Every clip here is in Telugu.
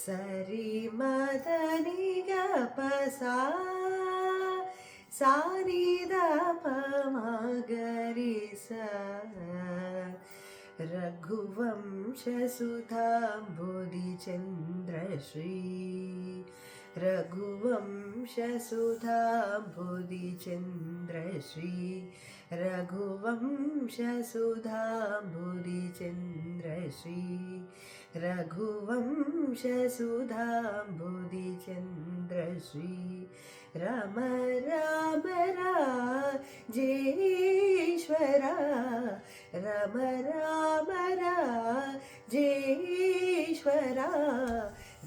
సరి మదని గపసా సాని దప మగరి స రఘువంశసుధాంబుధి చంద్రశ్రీ రఘువంశసుధాంబుధి చంద్రశ్రీ రఘువంశసుధాంబుధి చంద్రశ్రీ రఘువంశసుధాంబుధి చంద్రశ్రీ రామ రామ రాజేశ్వర రామ రామ రాజేశ్వర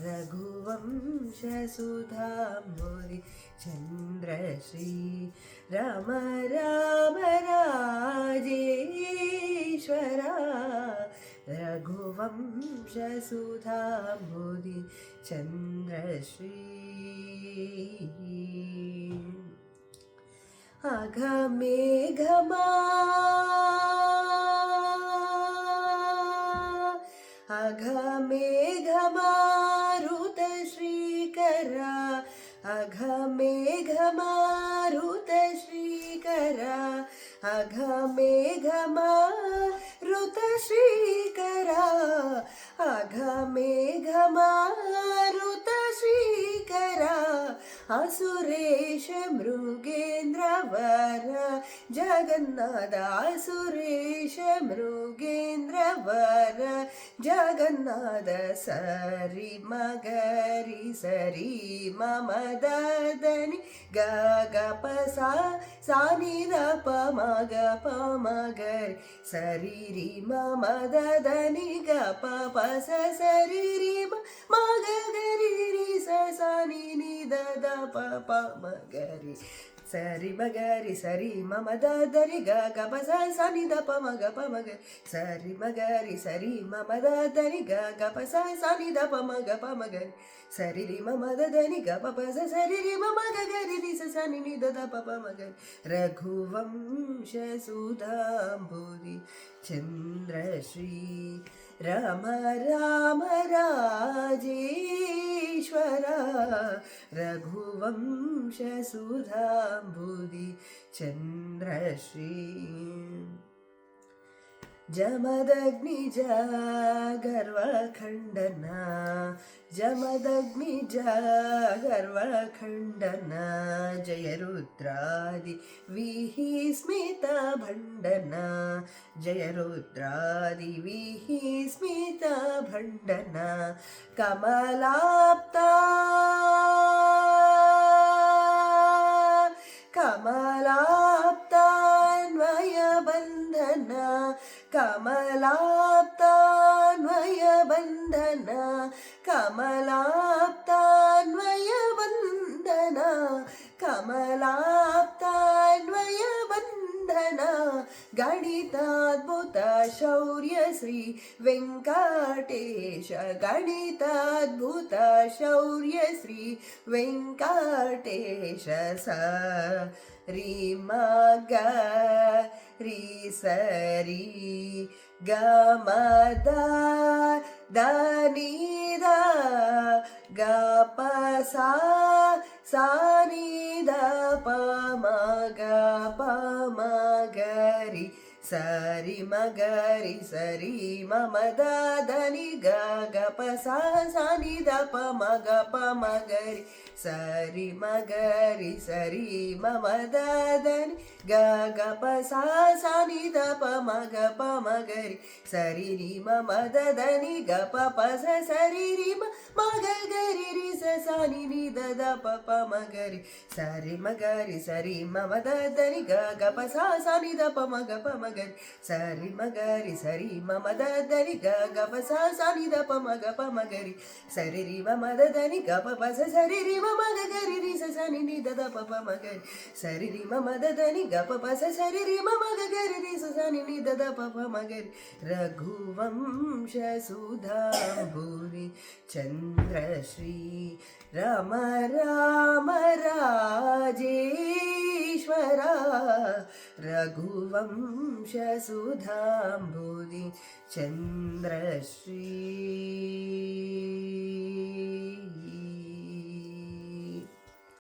రఘువంశసుధాంబుధి చంద్రశ్రీ రామ రామ రాజేశ్వర రఘువంశసుధాంబుధి చంద్రశ్రీ అఘమేఘమా అఘమేఘమారుత శ్రీకర అఘమేఘమారుత శ్రీకర అఘమేఘమారుత శ్రీకర అఘమేఘమారుత శ్రీకర అసురేష మృగేంద్రవర జగన్నాథ అసురేష మృగేంద్రవర జగన్నాథ సరి మగరి సరి మమదని గపసా సాని దప మగ పమగరి సరి రి మమదని గప పస సరి రి మగరి రి సని ని దద ప మగరి సరి మగరి సరి మమ దరి గ పస సని దప మగ పమగరి సరి మగరి సరి మమ దరి గ పస సని దప మగ పమగరి సరి రి మమ దని గ పస సరి రి మమ గరి రి సని ని దద ప మగరి రఘువంశసుధాంబుధి చంద్రశ్రీ రామ రామ రాజేశ్వర రఘువంశసుధాంబుధి చంద్రశ్రీ జమదగ్నిజ గర్వఖండన జమదగ్నిజ గర్వఖండన జయ రుద్రాది విహిస్మిత భండన జయ రుద్రాది విహిస్మిత భండన కమలాప్తా కమలాప్తాన్వయ బంధన కమలాప్తాన్వయ బంధన కమలాప్తాన్వయ బంధన కమలాప్తాన్వయ బంధన గణితాద్భుత శౌర్య శ్రీ వెంకటేశ గణితాద్భుత శౌర్య శ్రీ వెంకటేశ స రి మగ రి సరి గ మద దని ద గ ప సా సాని ద ప మగ ప మగరి సరి మగరి సరి మమ దని గ ప సా సాని ద ప మగ ప మగరి సరి మగరి సరి మమ దని గ ప సా సాని ద ప మగ ప మగరి సరి రి మమ దని గ ప ప స సరి రి మగ గరి రి స సాని ని ద ద ప ప మగరి సరి మగరి సరి మమ దని గ ప సా సాని ద ప మగ ప మగరి సరి మగరి సరి మమ దని గ ప సా సాని ద ప మగ ప మగరి సరి రి మమ దని గ ప స సరి రి మమ గరి రి స సాని ని ద ద ప ప మగరి సరి రి మమ దని గ ప స సరి రి మమ గరి రి స సాని ని ద ద ప ప మగరి రఘువంశసుధాంబుధి చంద్రశ్రీ రామ రామ రాజేశ్వర రఘువంశసుధాంబుధి చంద్రశ్రీ